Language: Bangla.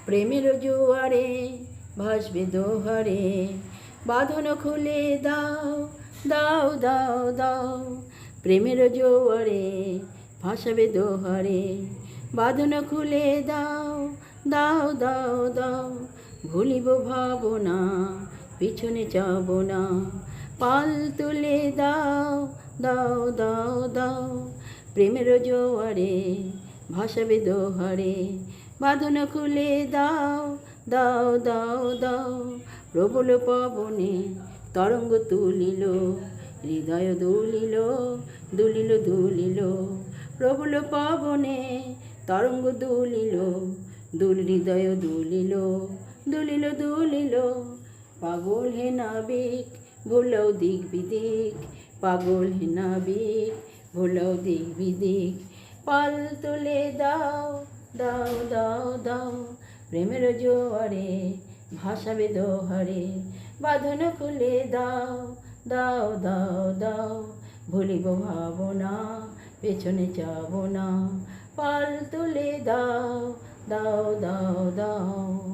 প্রেমের জোয়ারে ভাসবে দোহারে, বাঁধন খুলে দাও দাও দাও দাও। প্রেমের জোয়ারে ভাসাবে দোহারে, বাঁধন খুলে দাও দাও দাও দাও। ভুলিব ভাবনা, পিছনে যাব না, পাল তুলে দাও দাও দাও দাও। প্রেমের জোয়ারে ভাসাবে দোহারে, বাঁধন খুলে দাও দাও দাও দাও। প্রবল পবনে তরঙ্গ তুলিল, হৃদয় দুলিল দুলিল দুলিল। প্রবল পবনে তরঙ্গ দুলিল, হৃদয় দুলিল দুলিল দুলিল। পাগল হে নাবিক ভুলাও দিক বিদিক, পাগল হে নাবিক ভুলাও দিক বিদিক। পাল তুলে দাও দাও দাও দাও। প্রেমের জোয়ারে ভাসাবে দোহারে, বাঁধন খুলে দাও দাও দাও দাও। ভুলিব ভাবনা, পেছনে যাব না, পাল তুলে দাও দাও দাও দাও।